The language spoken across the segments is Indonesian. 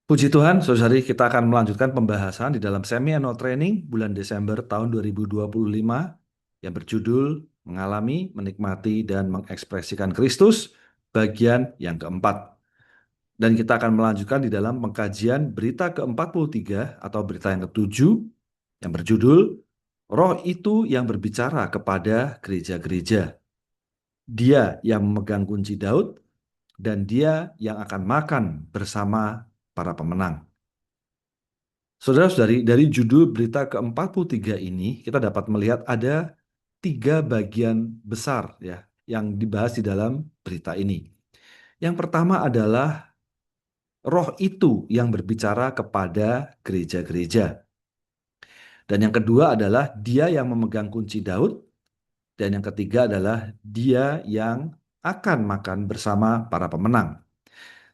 Puji Tuhan, saudari, kita akan melanjutkan pembahasan di dalam Semi-Annual Training bulan Desember tahun 2025 yang berjudul Mengalami, Menikmati, dan Mengekspresikan Kristus, bagian yang keempat. Dan kita akan melanjutkan di dalam pengkajian berita ke-43 atau berita yang ketujuh yang berjudul Roh itu yang berbicara kepada gereja-gereja. Dia yang memegang kunci Daud dan dia yang akan makan bersama para pemenang. Saudara-saudari, dari judul berita ke-43 ini, kita dapat melihat ada tiga bagian besar ya yang dibahas di dalam berita ini. Yang pertama adalah roh itu yang berbicara kepada gereja-gereja. Dan yang kedua adalah dia yang memegang kunci Daud. Dan yang ketiga adalah dia yang akan makan bersama para pemenang.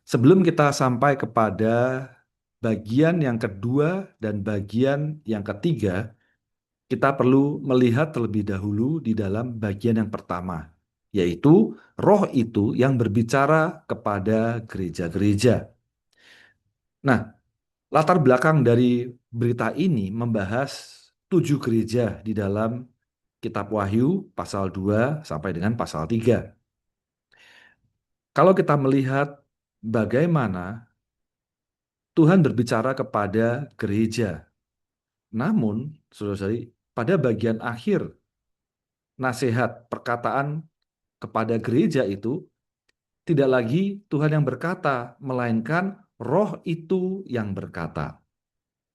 Sebelum kita sampai kepada bagian yang kedua dan bagian yang ketiga, kita perlu melihat terlebih dahulu di dalam bagian yang pertama, yaitu roh itu yang berbicara kepada gereja-gereja. Nah, latar belakang dari berita ini membahas 7 gereja di dalam Kitab Wahyu pasal 2 sampai dengan pasal 3. Kalau kita melihat bagaimana Tuhan berbicara kepada gereja, namun saudara-saudari, pada bagian akhir nasihat perkataan kepada gereja itu tidak lagi Tuhan yang berkata, melainkan roh itu yang berkata.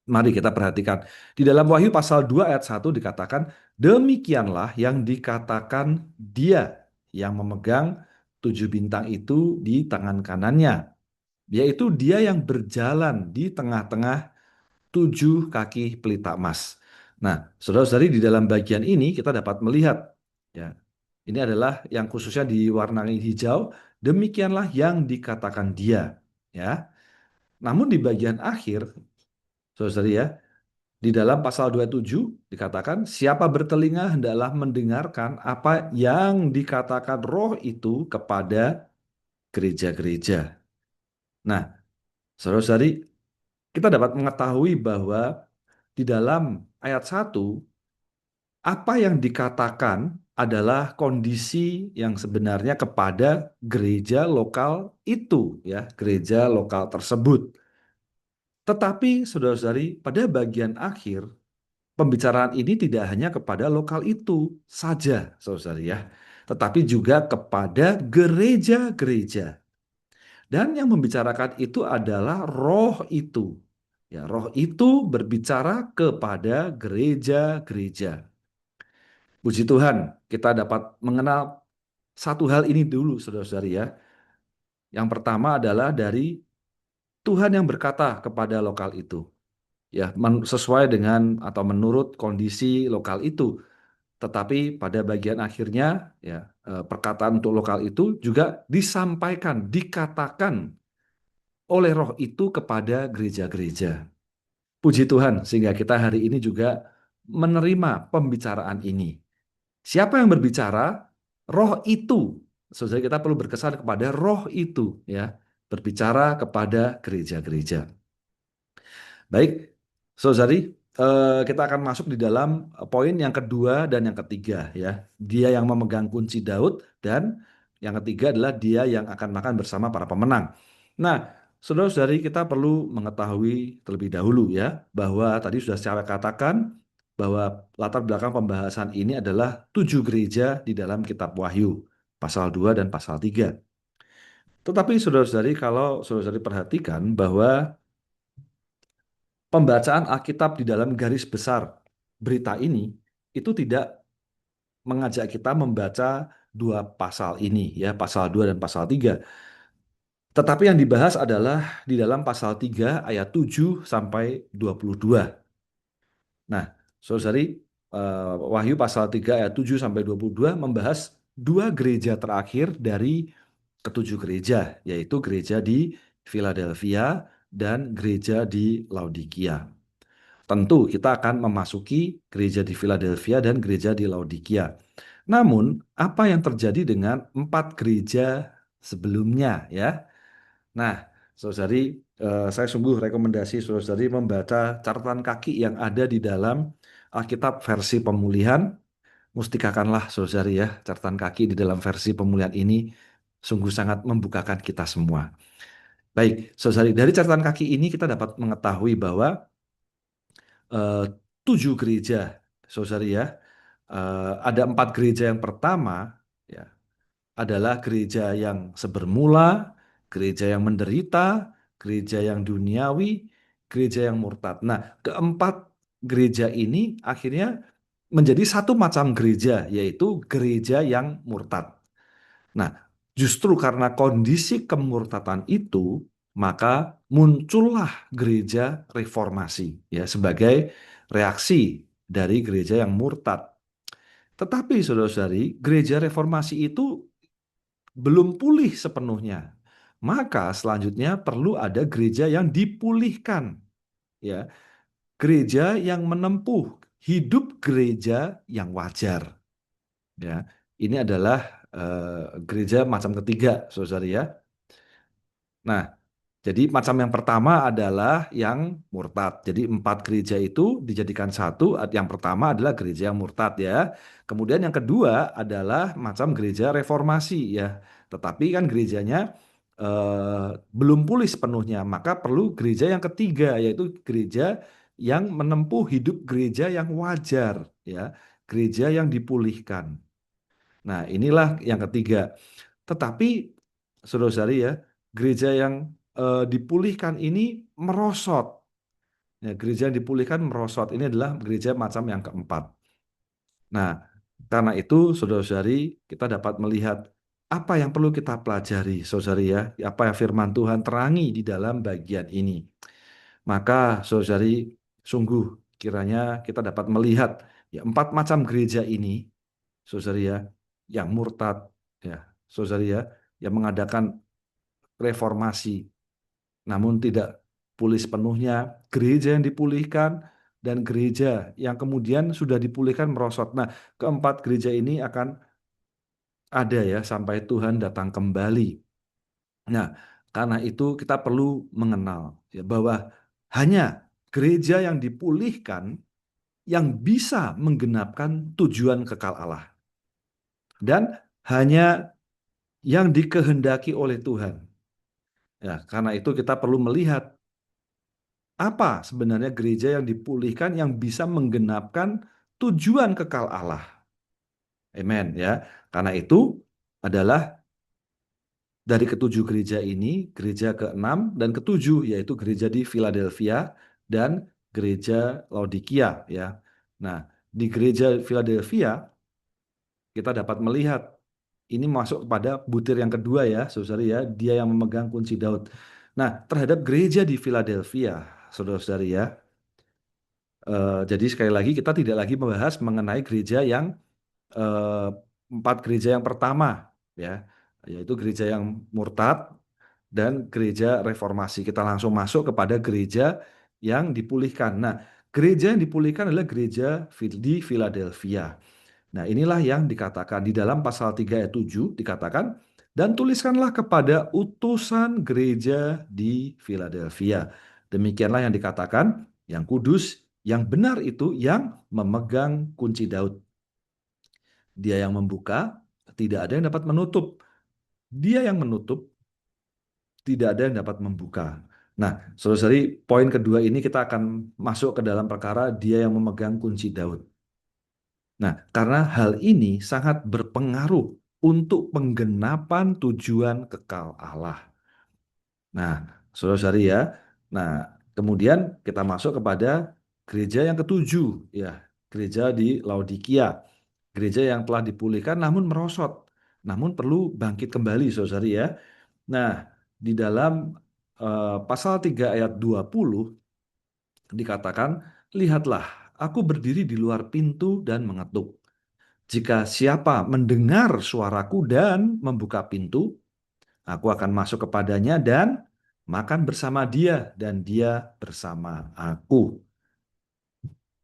Mari kita perhatikan. Di dalam Wahyu pasal 2 ayat 1 dikatakan, demikianlah yang dikatakan dia yang memegang 7 bintang itu di tangan kanannya, yaitu dia yang berjalan di tengah-tengah 7 kaki pelita emas. Nah, saudara-saudari, di dalam bagian ini kita dapat melihat, ya, ini adalah yang khususnya diwarnai hijau. Demikianlah yang dikatakan dia, ya. Namun di bagian akhir, saudara-saudari ya, di dalam pasal 27 dikatakan, siapa bertelinga hendaklah mendengarkan apa yang dikatakan roh itu kepada gereja-gereja. Nah, saudara-saudari, kita dapat mengetahui bahwa di dalam ayat 1, apa yang dikatakan adalah kondisi yang sebenarnya kepada gereja lokal itu, ya, gereja lokal tersebut. Tetapi saudara-saudari, pada bagian akhir pembicaraan ini tidak hanya kepada lokal itu saja, saudara-saudari ya, tetapi juga kepada gereja-gereja. Dan yang membicarakan itu adalah roh itu. Ya, roh itu berbicara kepada gereja-gereja. Puji Tuhan, kita dapat mengenal satu hal ini dulu, saudara-saudari ya. Yang pertama adalah dari Tuhan yang berkata kepada lokal itu, ya, sesuai dengan atau menurut kondisi lokal itu. Tetapi pada bagian akhirnya, ya, perkataan untuk lokal itu juga disampaikan, dikatakan oleh roh itu kepada gereja-gereja. Puji Tuhan, sehingga kita hari ini juga menerima pembicaraan ini. Siapa yang berbicara? Roh itu. Saudara, kita perlu berkesan kepada roh itu, ya, berbicara kepada gereja-gereja. Baik, saudari, kita akan masuk di dalam poin yang kedua dan yang ketiga, ya. Dia yang memegang kunci Daud dan yang ketiga adalah dia yang akan makan bersama para pemenang. Nah, saudara-saudari, kita perlu mengetahui terlebih dahulu ya bahwa tadi sudah saya katakan bahwa latar belakang pembahasan ini adalah 7 gereja di dalam Kitab Wahyu, pasal 2 dan pasal 3. Tetapi saudara-saudari, kalau saudara-saudari perhatikan bahwa pembacaan Alkitab di dalam garis besar berita ini itu tidak mengajak kita membaca 2 pasal ini, ya, pasal 2 dan pasal 3. Tetapi yang dibahas adalah di dalam pasal 3 ayat 7 sampai 22. Nah, saudari, Wahyu pasal 3 ayat 7 sampai 22 membahas 2 gereja terakhir dari ketujuh gereja, yaitu gereja di Philadelphia dan gereja di Laodikia. Tentu kita akan memasuki gereja di Philadelphia dan gereja di Laodikia. Namun, apa yang terjadi dengan 4 gereja sebelumnya, ya? Nah, saudari, Saya sungguh rekomendasi saudara-saudari membaca catatan kaki yang ada di dalam Alkitab versi pemulihan. Mustikakanlah saudara-saudari ya, catatan kaki di dalam versi pemulihan ini sungguh sangat membukakan kita semua. Baik, saudari, dari catatan kaki ini kita dapat mengetahui bahwa eh, 7 gereja, saudari ya, ada 4 gereja yang pertama, ya, adalah gereja yang sebermula, gereja yang menderita, gereja yang duniawi, gereja yang murtad. Nah, keempat gereja ini akhirnya menjadi satu macam gereja, yaitu gereja yang murtad. Nah, justru karena kondisi kemurtadan itu, maka muncullah gereja reformasi ya sebagai reaksi dari gereja yang murtad. Tetapi saudara-saudari, gereja reformasi itu belum pulih sepenuhnya. Maka selanjutnya perlu ada gereja yang dipulihkan, ya. Gereja yang menempuh hidup gereja yang wajar, ya. Ini adalah gereja macam ketiga, saudara ya. Nah, jadi macam yang pertama adalah yang murtad. Jadi 4 gereja itu dijadikan satu. Yang pertama adalah gereja yang murtad ya. Kemudian yang kedua adalah macam gereja reformasi ya. Tetapi kan gerejanya belum pulih sepenuhnya. Maka perlu gereja yang ketiga, yaitu gereja yang menempuh hidup gereja yang wajar ya. Gereja yang dipulihkan. Nah, inilah yang ketiga. Tetapi saudara-saudari ya, gereja yang dipulihkan ini merosot. Ya, gereja yang dipulihkan merosot. Ini adalah gereja macam yang keempat. Nah, karena itu saudara-saudari kita dapat melihat apa yang perlu kita pelajari, saudari ya, apa yang firman Tuhan terangi di dalam bagian ini. Maka saudari, sungguh kiranya kita dapat melihat ya 4 macam gereja ini, saudari ya, yang murtad, ya, saudari ya, yang mengadakan reformasi, namun tidak pulih sepenuhnya, gereja yang dipulihkan, dan gereja yang kemudian sudah dipulihkan merosot. Nah, keempat gereja ini akan ada ya sampai Tuhan datang kembali. Nah, karena itu kita perlu mengenal ya bahwa hanya gereja yang dipulihkan yang bisa menggenapkan tujuan kekal Allah. Dan hanya yang dikehendaki oleh Tuhan. Ya, karena itu kita perlu melihat apa sebenarnya gereja yang dipulihkan yang bisa menggenapkan tujuan kekal Allah. Amen ya. Karena itu adalah dari ketujuh gereja ini, gereja keenam dan ketujuh yaitu gereja di Philadelphia dan gereja Laodikia ya. Nah, di gereja Philadelphia kita dapat melihat ini masuk kepada butir yang kedua ya, saudari ya, dia yang memegang kunci Daud. Nah, terhadap gereja di Philadelphia, saudara-saudari ya, jadi sekali lagi kita tidak lagi membahas mengenai gereja yang eh, 4 gereja yang pertama ya, yaitu gereja yang murtad dan gereja reformasi. Kita langsung masuk kepada gereja yang dipulihkan. Nah, gereja yang dipulihkan adalah gereja di Philadelphia. Nah, inilah yang dikatakan di dalam pasal 3 ayat 7 dikatakan, dan tuliskanlah kepada utusan gereja di Philadelphia. Demikianlah yang dikatakan, yang kudus, yang benar itu yang memegang kunci Daud. Dia yang membuka, tidak ada yang dapat menutup. Dia yang menutup, tidak ada yang dapat membuka. Nah, saudara-saudari, poin kedua ini kita akan masuk ke dalam perkara dia yang memegang kunci Daud. Nah, karena hal ini sangat berpengaruh untuk penggenapan tujuan kekal Allah. Nah, saudara-saudari ya. Nah, kemudian kita masuk kepada gereja yang ketujuh, ya, gereja di Laodikia. Gereja yang telah dipulihkan namun merosot, namun perlu bangkit kembali, saudara-saudari ya. Nah, di dalam pasal 3 ayat 20 dikatakan, lihatlah, aku berdiri di luar pintu dan mengetuk. Jika siapa mendengar suaraku dan membuka pintu, aku akan masuk kepadanya dan makan bersama dia dan dia bersama aku.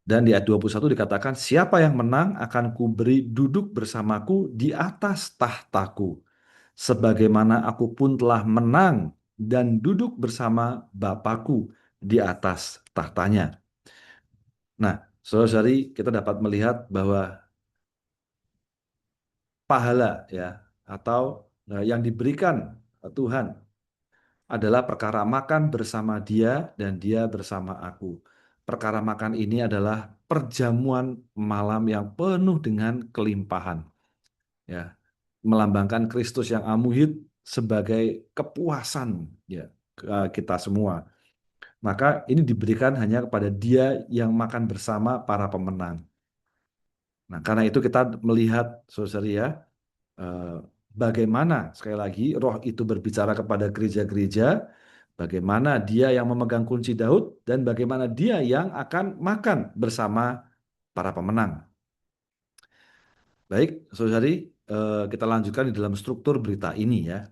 Dan di ayat 21 dikatakan, siapa yang menang akan kuberi duduk bersamaku di atas tahtaku. Sebagaimana aku pun telah menang dan duduk bersama Bapakku di atas tahtanya. Nah, saudara-saudari, kita dapat melihat bahwa pahala ya atau yang diberikan Tuhan adalah perkara makan bersama Dia dan Dia bersama aku. Perkara makan ini adalah perjamuan malam yang penuh dengan kelimpahan, ya, melambangkan Kristus yang amuhid sebagai kepuasan ya kita semua. Maka ini diberikan hanya kepada Dia yang makan bersama para pemenang. Nah, karena itu kita melihat, saudara ya, eh, bagaimana sekali lagi Roh itu berbicara kepada gereja-gereja, bagaimana Dia yang memegang kunci Daud dan bagaimana Dia yang akan makan bersama para pemenang. Baik, saudari, kita lanjutkan di dalam struktur berita ini ya.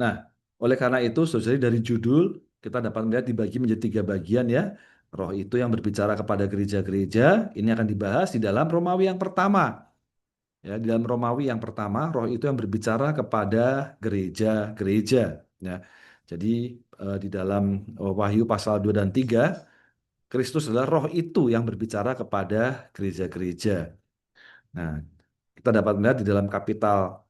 Nah, oleh karena itu, saudari, dari judul kita dapat melihat dibagi menjadi 3 bagian ya. Roh itu yang berbicara kepada gereja-gereja, ini akan dibahas di dalam Romawi yang pertama. Ya, di dalam Romawi yang pertama, roh itu yang berbicara kepada gereja-gereja. Ya, jadi di dalam Wahyu pasal 2 dan 3, Kristus adalah roh itu yang berbicara kepada gereja-gereja. Nah, kita dapat melihat di dalam kapital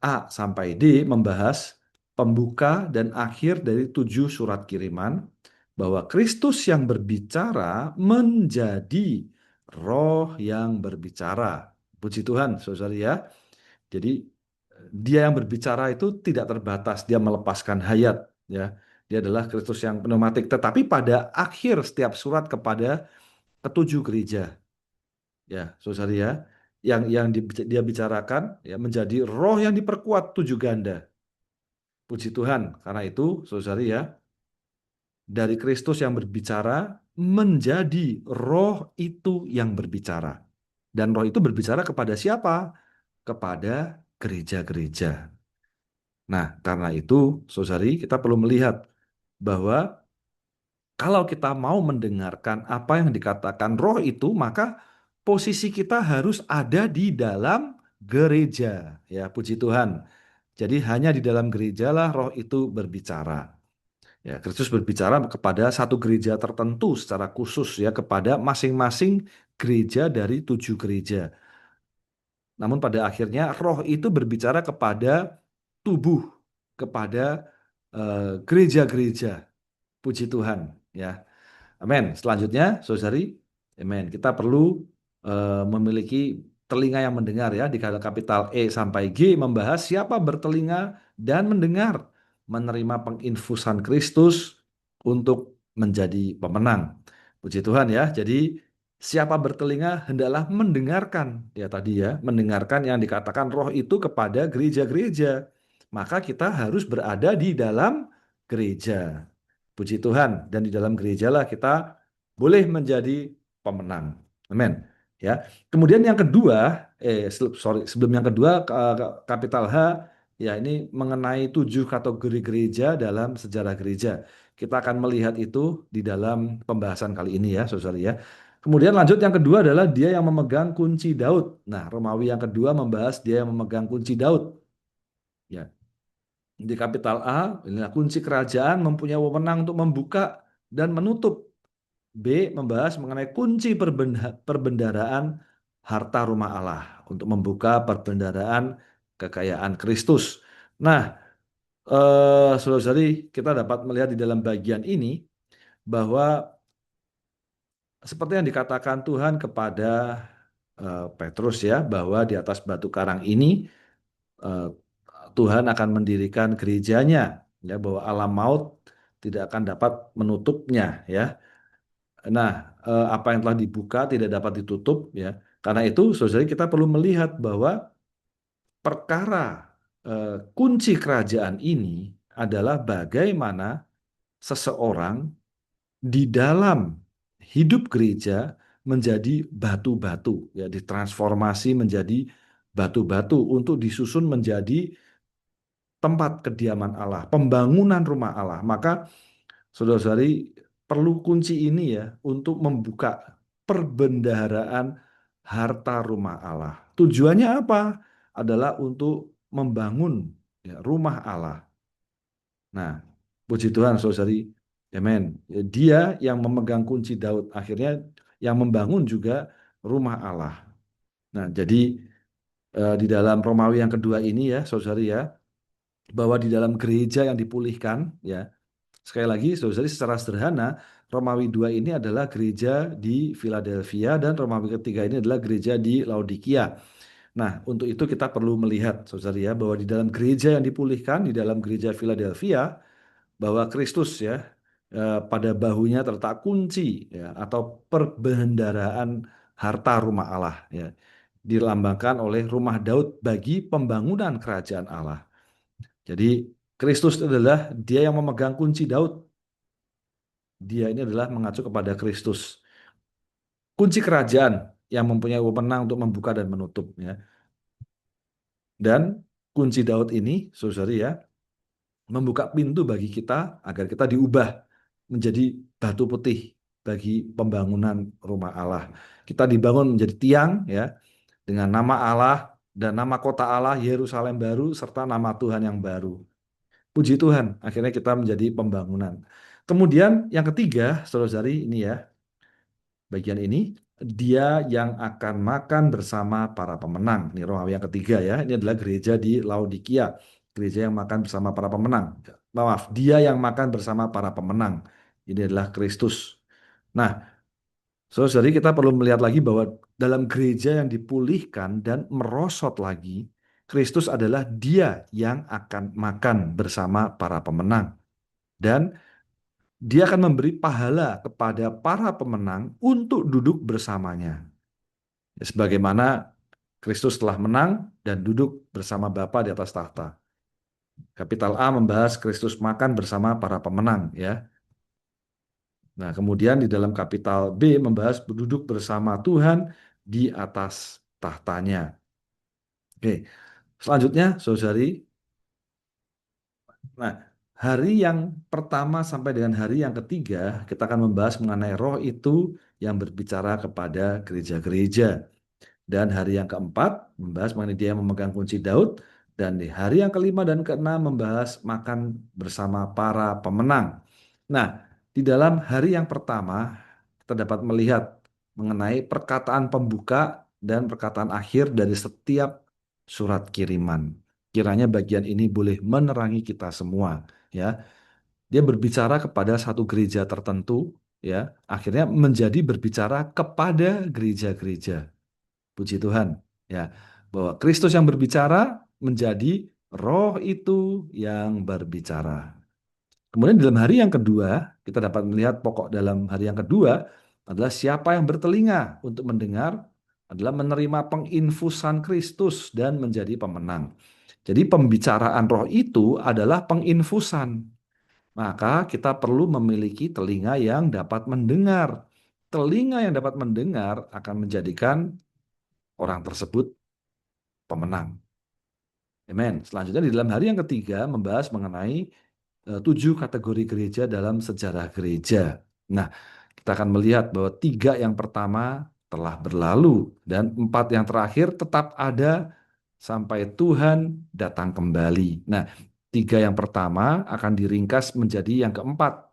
A sampai D membahas pembuka dan akhir dari 7 surat kiriman, bahwa Kristus yang berbicara menjadi roh yang berbicara. Puji Tuhan, saudara ya. Jadi dia yang berbicara itu tidak terbatas, dia melepaskan hayat, ya. Dia adalah Kristus yang pneumatik. Tetapi pada akhir setiap surat kepada ketujuh gereja, ya, saudara ya, dia bicarakan ya menjadi roh yang diperkuat 7 ganda. Puji Tuhan. Karena itu, saudara ya, dari Kristus yang berbicara menjadi roh itu yang berbicara. Dan roh itu berbicara kepada siapa? Kepada gereja-gereja. Nah, karena itu, saudari, kita perlu melihat bahwa kalau kita mau mendengarkan apa yang dikatakan roh itu, maka posisi kita harus ada di dalam gereja. Ya, puji Tuhan. Jadi hanya di dalam gerejalah roh itu berbicara. Ya, Kristus berbicara kepada satu gereja tertentu secara khusus ya, kepada masing-masing gereja dari 7 gereja. Namun pada akhirnya roh itu berbicara kepada tubuh, kepada gereja-gereja. Puji Tuhan, ya. Amin. Selanjutnya, saudari, amin. Kita perlu memiliki telinga yang mendengar ya. Di kapital E sampai G membahas siapa bertelinga dan mendengar, menerima penginfusan Kristus untuk menjadi pemenang. Puji Tuhan ya. Jadi siapa bertelinga hendaklah mendengarkan ya tadi ya, mendengarkan yang dikatakan Roh itu kepada gereja-gereja. Maka kita harus berada di dalam gereja. Puji Tuhan, dan di dalam gerejalah kita boleh menjadi pemenang. Amin. Ya. Kemudian yang kedua, sebelum yang kedua, kapital H, ya ini mengenai 7 kategori gereja dalam sejarah gereja. Kita akan melihat itu di dalam pembahasan kali ini ya, saudara ya. Kemudian lanjut yang kedua adalah dia yang memegang kunci Daud. Nah, Romawi yang kedua membahas dia yang memegang kunci Daud. Ya, di kapital A, inilah kunci kerajaan mempunyai wewenang untuk membuka dan menutup. B, membahas mengenai kunci perbendaharaan harta rumah Allah untuk membuka perbendaharaan kekayaan Kristus. Nah, saudara-saudari, kita dapat melihat di dalam bagian ini bahwa seperti yang dikatakan Tuhan kepada Petrus ya, bahwa di atas batu karang ini eh, Tuhan akan mendirikan gerejanya, ya, bahwa alam maut tidak akan dapat menutupnya, ya. Nah, apa yang telah dibuka tidak dapat ditutup, ya. Karena itu, saudara, kita perlu melihat bahwa perkara kunci kerajaan ini adalah bagaimana seseorang di dalam hidup gereja menjadi batu-batu, ya, ditransformasi menjadi batu-batu untuk disusun menjadi tempat kediaman Allah, pembangunan rumah Allah. Maka saudara-saudari perlu kunci ini ya untuk membuka perbendaharaan harta rumah Allah. Tujuannya apa? Adalah untuk membangun ya, rumah Allah. Nah, puji Tuhan, saudari, amin. Dia yang memegang kunci Daud, akhirnya yang membangun juga rumah Allah. Nah, jadi di dalam Romawi yang kedua ini ya, saudari ya, bahwa di dalam gereja yang dipulihkan, ya, sekali lagi, saudari, secara sederhana, Romawi 2 ini adalah gereja di Philadelphia dan Romawi ketiga ini adalah gereja di Laodikia. Nah, untuk itu kita perlu melihat, saudari ya, bahwa di dalam gereja yang dipulihkan, di dalam gereja Philadelphia, bahwa Kristus ya, pada bahunya terletak kunci ya, atau perbendaharaan harta rumah Allah ya, dilambangkan oleh rumah Daud bagi pembangunan kerajaan Allah. Jadi Kristus adalah dia yang memegang kunci Daud. Dia ini adalah mengacu kepada Kristus. Kunci kerajaan yang mempunyai wewenang untuk membuka dan menutup ya. Dan kunci Daud ini, saudari ya, membuka pintu bagi kita agar kita diubah menjadi batu putih bagi pembangunan rumah Allah. Kita dibangun menjadi tiang ya, dengan nama Allah dan nama kota Allah Yerusalem baru serta nama Tuhan yang baru. Puji Tuhan, akhirnya kita menjadi pembangunan. Kemudian yang ketiga, saudari ini ya, bagian ini, dia yang akan makan bersama para pemenang. Ini Romawi yang ketiga ya. Ini adalah gereja di Laodikia. Gereja yang makan bersama para pemenang. Maaf, dia yang makan bersama para pemenang. Ini adalah Kristus. Nah, saudari, kita perlu melihat lagi bahwa dalam gereja yang dipulihkan dan merosot lagi, Kristus adalah dia yang akan makan bersama para pemenang. Dan dia akan memberi pahala kepada para pemenang untuk duduk bersamanya. Ya, sebagaimana Kristus telah menang dan duduk bersama Bapa di atas tahta. Kapital A membahas Kristus makan bersama para pemenang ya. Nah, kemudian di dalam kapital B membahas duduk bersama Tuhan di atas tahtanya. Oke, selanjutnya saudari, nah, hari yang pertama sampai dengan hari yang ketiga kita akan membahas mengenai roh itu yang berbicara kepada gereja-gereja. Dan hari yang keempat membahas mengenai dia yang memegang kunci Daud. Dan di hari yang kelima dan keenam membahas makan bersama para pemenang. Nah, di dalam hari yang pertama kita dapat melihat mengenai perkataan pembuka dan perkataan akhir dari setiap surat kiriman. Kiranya bagian ini boleh menerangi kita semua, ya. Dia berbicara kepada satu gereja tertentu, ya. Akhirnya menjadi berbicara kepada gereja-gereja. Puji Tuhan, ya, bahwa Kristus yang berbicara menjadi roh itu yang berbicara. Kemudian dalam hari yang kedua, kita dapat melihat pokok dalam hari yang kedua adalah siapa yang bertelinga untuk mendengar adalah menerima penginfusan Kristus dan menjadi pemenang. Jadi pembicaraan roh itu adalah penginfusan. Maka kita perlu memiliki telinga yang dapat mendengar. Telinga yang dapat mendengar akan menjadikan orang tersebut pemenang. Amen. Selanjutnya di dalam hari yang ketiga membahas mengenai 7 kategori gereja dalam sejarah gereja. Nah, kita akan melihat bahwa 3 yang pertama telah berlalu dan 4 yang terakhir tetap ada sampai Tuhan datang kembali. Nah, 3 yang pertama akan diringkas menjadi yang keempat,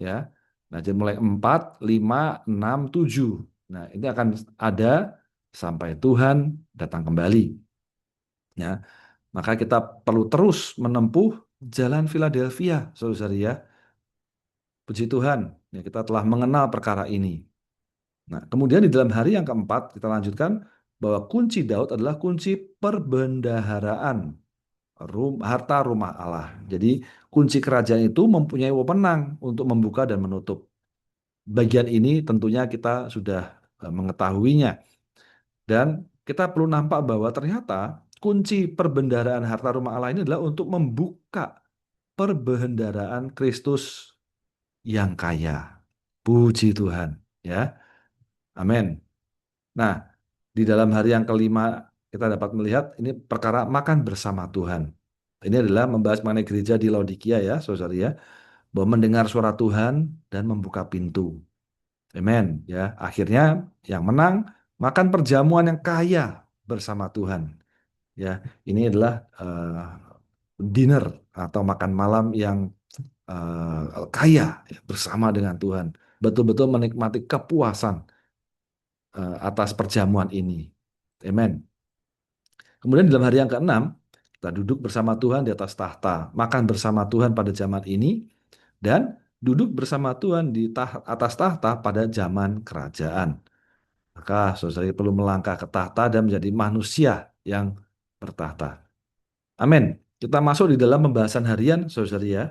ya. Nah, jadi mulai 4, 5, 6, 7. Nah, ini akan ada sampai Tuhan datang kembali. Ya, maka kita perlu terus menempuh jalan Philadelphia, saudara ya. Puji Tuhan, ya, kita telah mengenal perkara ini. Nah, kemudian di dalam hari yang keempat kita lanjutkan bahwa kunci Daud adalah kunci perbendaharaan harta rumah Allah. Jadi kunci kerajaan itu mempunyai wewenang untuk membuka dan menutup. Bagian ini tentunya kita sudah mengetahuinya. Dan kita perlu nampak bahwa ternyata kunci perbendaharaan harta rumah Allah ini adalah untuk membuka perbendaharaan Kristus yang kaya. Puji Tuhan, ya. Amin. Nah, di dalam hari yang kelima kita dapat melihat ini perkara makan bersama Tuhan. Ini adalah membahas mengenai gereja di Laodikia ya, saudara ya, bahwa mendengar suara Tuhan dan membuka pintu. Amin, ya. Akhirnya yang menang makan perjamuan yang kaya bersama Tuhan. Ya, ini adalah dinner atau makan malam yang kaya ya, bersama dengan Tuhan. Betul-betul menikmati kepuasan atas perjamuan ini. Amen. Kemudian dalam hari yang keenam, kita duduk bersama Tuhan di atas tahta, makan bersama Tuhan pada zaman ini, dan duduk bersama Tuhan di atas tahta pada zaman kerajaan. Maka saudara perlu melangkah ke tahta dan menjadi manusia yang bertahta. Amin. Kita masuk di dalam pembahasan harian, saudara ya.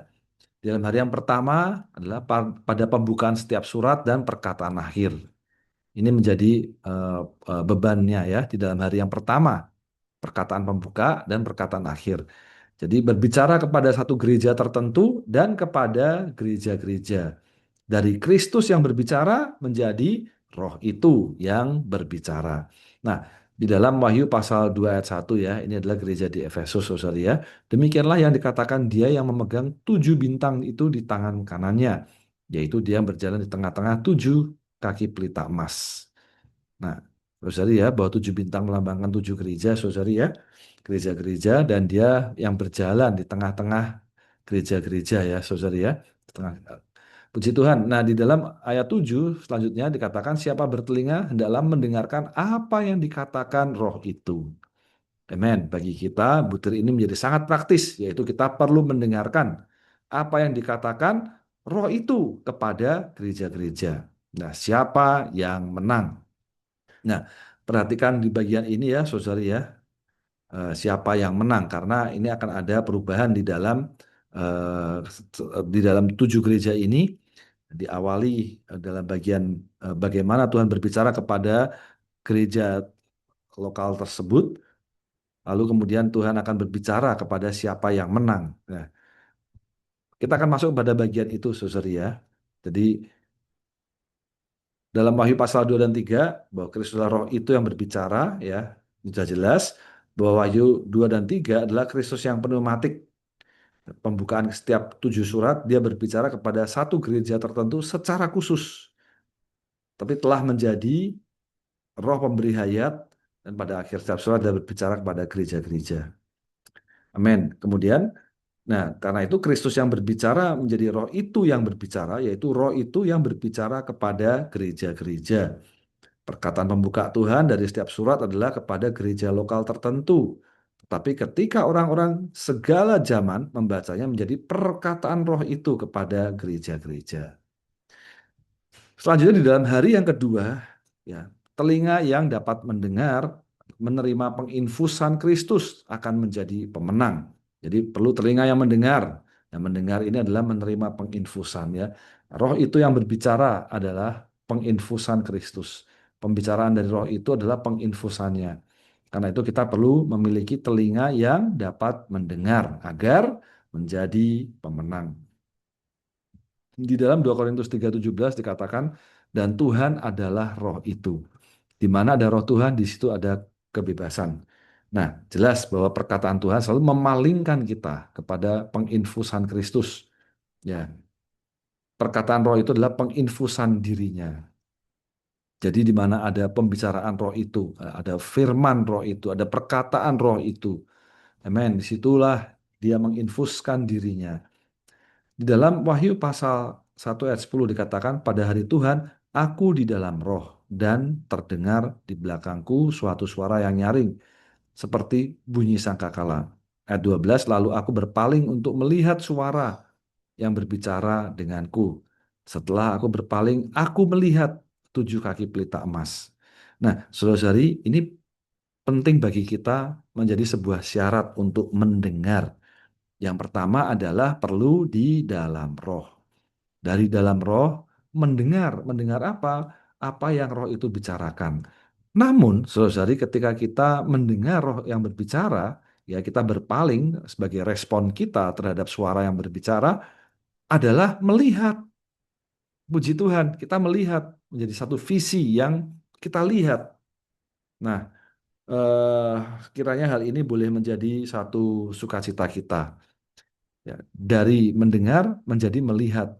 Di dalam hari yang pertama adalah pada pembukaan setiap surat dan perkataan akhir. Ini menjadi bebannya ya di dalam hari yang pertama, perkataan pembuka dan perkataan akhir. Jadi berbicara kepada satu gereja tertentu dan kepada gereja-gereja. Dari Kristus yang berbicara menjadi Roh itu yang berbicara. Nah, di dalam Wahyu pasal 2 ayat 1 ya, ini adalah gereja di Efesus, saudara ya. Demikianlah yang dikatakan dia yang memegang 7 bintang itu di tangan kanannya, yaitu dia yang berjalan di tengah-tengah 7 kaki pelita emas. Nah, saudari ya, bahwa 7 bintang melambangkan 7 gereja, saudari ya, gereja-gereja, dan dia yang berjalan di tengah-tengah gereja-gereja ya, saudari ya. Puji Tuhan. Nah, di dalam ayat 7 selanjutnya dikatakan siapa bertelinga hendaklah mendengarkan apa yang dikatakan Roh itu. Amen. Bagi kita, butir ini menjadi sangat praktis, yaitu kita perlu mendengarkan apa yang dikatakan Roh itu kepada gereja-gereja. Nah, siapa yang menang? Nah, perhatikan di bagian ini ya, saudari ya, siapa yang menang karena ini akan ada perubahan eh, di dalam 7 gereja ini diawali dalam bagian bagaimana Tuhan berbicara kepada gereja lokal tersebut, lalu kemudian Tuhan akan berbicara kepada siapa yang menang. Nah, kita akan masuk pada bagian itu, saudari ya. Jadi dalam Wahyu pasal 2 dan 3 bahwa Kristus Roh itu yang berbicara ya, sudah jelas bahwa Wahyu 2 dan 3 adalah Kristus yang pneumatik. Pembukaan setiap 7 surat dia berbicara kepada satu gereja tertentu secara khusus, tapi telah menjadi Roh pemberi hayat dan pada akhir setiap surat dia berbicara kepada gereja-gereja. Amin. Kemudian, nah karena itu Kristus yang berbicara menjadi Roh itu yang berbicara, yaitu Roh itu yang berbicara kepada gereja-gereja. Perkataan pembuka Tuhan dari setiap surat adalah kepada gereja lokal tertentu. Tapi ketika orang-orang segala zaman membacanya menjadi perkataan Roh itu kepada gereja-gereja. Selanjutnya di dalam hari yang kedua, ya, telinga yang dapat mendengar, menerima penginfusan Kristus akan menjadi pemenang. Jadi perlu telinga yang mendengar. Yang mendengar ini adalah menerima penginfusan ya. Roh itu yang berbicara adalah penginfusan Kristus. Pembicaraan dari roh itu adalah penginfusannya. Karena itu kita perlu memiliki telinga yang dapat mendengar agar menjadi pemenang. Di dalam 2 Korintus 3:17 dikatakan, dan Tuhan adalah roh itu. Di mana ada roh Tuhan, di situ ada kebebasan. Nah, jelas bahwa perkataan Tuhan selalu memalingkan kita kepada penginfusan Kristus. Ya, perkataan roh itu adalah penginfusan dirinya. Jadi di mana ada pembicaraan roh itu, ada firman roh itu, ada perkataan roh itu. Amin. Disitulah dia menginfuskan dirinya. Di dalam Wahyu pasal 1 ayat 10 dikatakan, pada hari Tuhan, aku di dalam roh, dan terdengar di belakangku suatu suara yang nyaring, seperti bunyi sangkakala. Ayat 12, lalu aku berpaling untuk melihat suara yang berbicara denganku. Setelah aku berpaling, aku melihat 7 kaki pelita emas. Nah, saudara-saudari, ini penting bagi kita menjadi sebuah syarat untuk mendengar. Yang pertama adalah perlu di dalam roh. Dari dalam roh mendengar. Mendengar apa? Apa yang roh itu bicarakan. Namun, saudari ketika kita mendengar roh yang berbicara, ya kita berpaling sebagai respon kita terhadap suara yang berbicara adalah melihat. Puji Tuhan, kita melihat menjadi satu visi yang kita lihat. Nah, eh, kiranya hal ini boleh menjadi satu sukacita kita. Ya, dari mendengar menjadi melihat.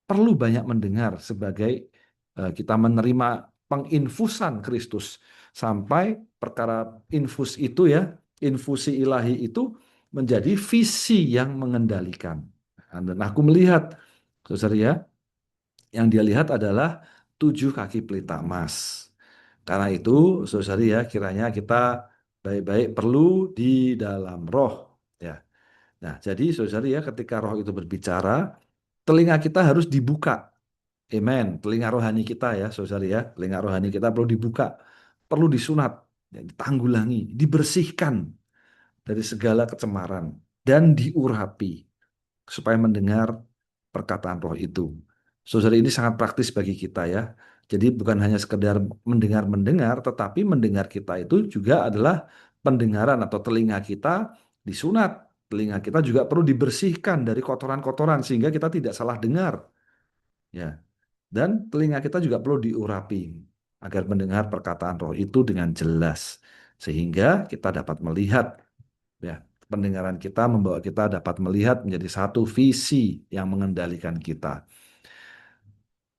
Perlu banyak mendengar sebagai kita menerima penginfusan Kristus sampai perkara infus itu ya, infusi ilahi itu menjadi visi yang mengendalikan. Nah, dan aku melihat, saudara ya, yang dia lihat adalah 7 kaki pelita emas. Karena itu, saudara ya, kiranya kita baik-baik perlu di dalam roh. Ya. Nah, jadi saudara ya, ketika roh itu berbicara, telinga kita harus dibuka. Amen. Telinga rohani kita ya, saudara ya, telinga rohani kita perlu dibuka, perlu disunat, ya, ditanggulangi, dibersihkan dari segala kecemaran dan diurapi supaya mendengar perkataan roh itu. Saudara, ini sangat praktis bagi kita ya. Jadi bukan hanya sekedar mendengar-mendengar, tetapi mendengar kita itu juga adalah pendengaran atau telinga kita disunat. Telinga kita juga perlu dibersihkan dari kotoran-kotoran sehingga kita tidak salah dengar. Ya. Dan telinga kita juga perlu diurapi agar mendengar perkataan roh itu dengan jelas. Sehingga kita dapat melihat, ya, pendengaran kita membawa kita dapat melihat menjadi satu visi yang mengendalikan kita.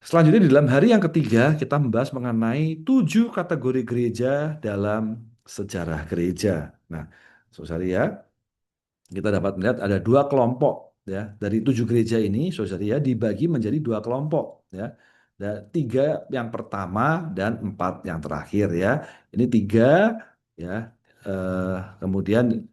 Selanjutnya di dalam hari yang ketiga kita membahas mengenai 7 kategori gereja dalam sejarah gereja. Nah, saudara ya, kita dapat melihat ada 2 kelompok ya dari 7 gereja ini, saudara ya, dibagi menjadi 2 kelompok ya. Dan 3 yang pertama dan 4 yang terakhir ya. Ini 3 ya, kemudian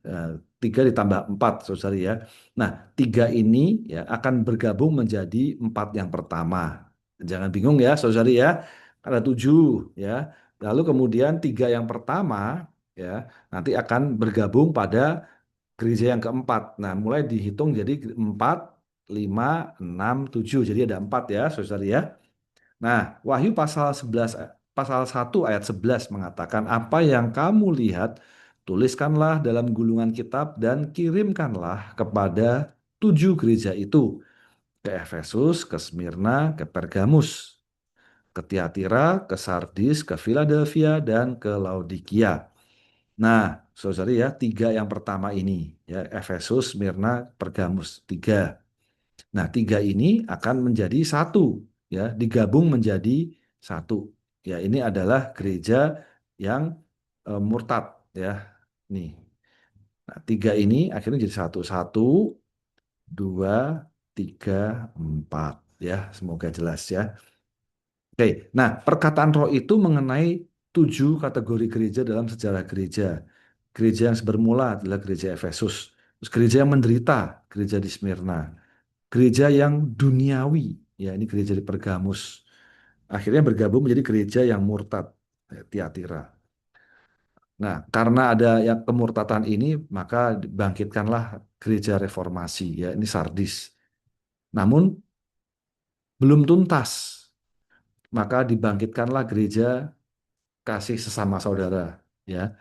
3 ditambah 4, saudara ya. Nah, 3 ini ya akan bergabung menjadi 4 yang pertama. Jangan bingung ya, saudara ya. Ada 7 ya. Lalu kemudian 3 yang pertama ya nanti akan bergabung pada gereja yang keempat. Nah, mulai dihitung jadi 4, 5, 6, 7. Jadi ada 4 ya, saudara ya. Nah, Wahyu pasal 1 ayat 11 mengatakan, apa yang kamu lihat, tuliskanlah dalam gulungan kitab dan kirimkanlah kepada 7 gereja itu. Ke Efesus, ke Smyrna, ke Pergamus, ke Tiatira, ke Sardis, ke Philadelphia, dan ke Laodikia. Nah, saudara ya, 3 yang pertama ini, ya, Efesus, Smyrna, Pergamus, 3. Nah, 3 ini akan menjadi satu, ya, digabung menjadi satu. Ya, ini adalah gereja yang murtad, ya. Nih, nah, 3 ini akhirnya jadi satu, satu, dua, tiga, empat, ya. Semoga jelas ya. Oke, nah perkataan roh itu mengenai 7 kategori gereja dalam sejarah gereja. Gereja yang bermula adalah gereja Efesus. Terus gereja yang menderita, gereja di Smyrna. Gereja yang duniawi, ya ini gereja di Pergamus. Akhirnya bergabung menjadi gereja yang murtad, ya, Tiatira. Nah, karena ada yang kemurtatan ini, maka dibangkitkanlah gereja reformasi, ya ini Sardis. Namun belum tuntas, maka dibangkitkanlah gereja kasih sesama saudara, ya,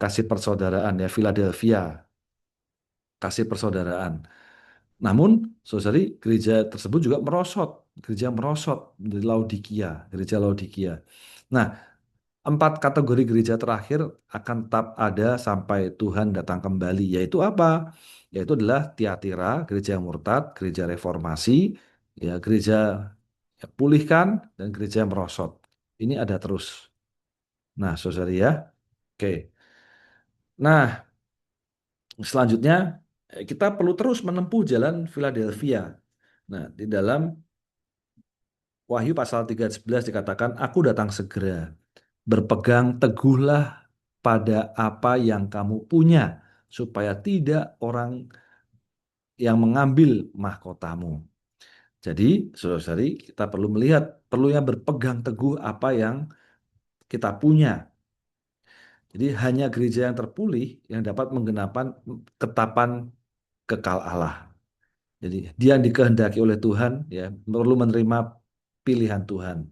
kasih persaudaraan, ya, Philadelphia, kasih persaudaraan. Namun, saudari, gereja tersebut juga merosot, gereja merosot di Laodikia, gereja Laodikia. Nah, 4 kategori gereja terakhir akan tetap ada sampai Tuhan datang kembali, yaitu apa? Yaitu adalah Tiatira, gereja yang murtad, gereja reformasi, ya, gereja yang pulihkan, dan gereja yang merosot. Ini ada terus. Nah, saudari ya, oke. Nah, selanjutnya kita perlu terus menempuh jalan Philadelphia. Nah, di dalam Wahyu pasal 3:11 dikatakan, aku datang segera, berpegang teguhlah pada apa yang kamu punya, supaya tidak orang yang mengambil mahkotamu. Jadi, saudara-saudari, kita perlu melihat, perlunya berpegang teguh apa yang kita punya. Jadi, hanya gereja yang terpulih yang dapat menggenapkan ketetapan kekal Allah. Jadi, dia yang dikehendaki oleh Tuhan, ya, perlu menerima pilihan Tuhan.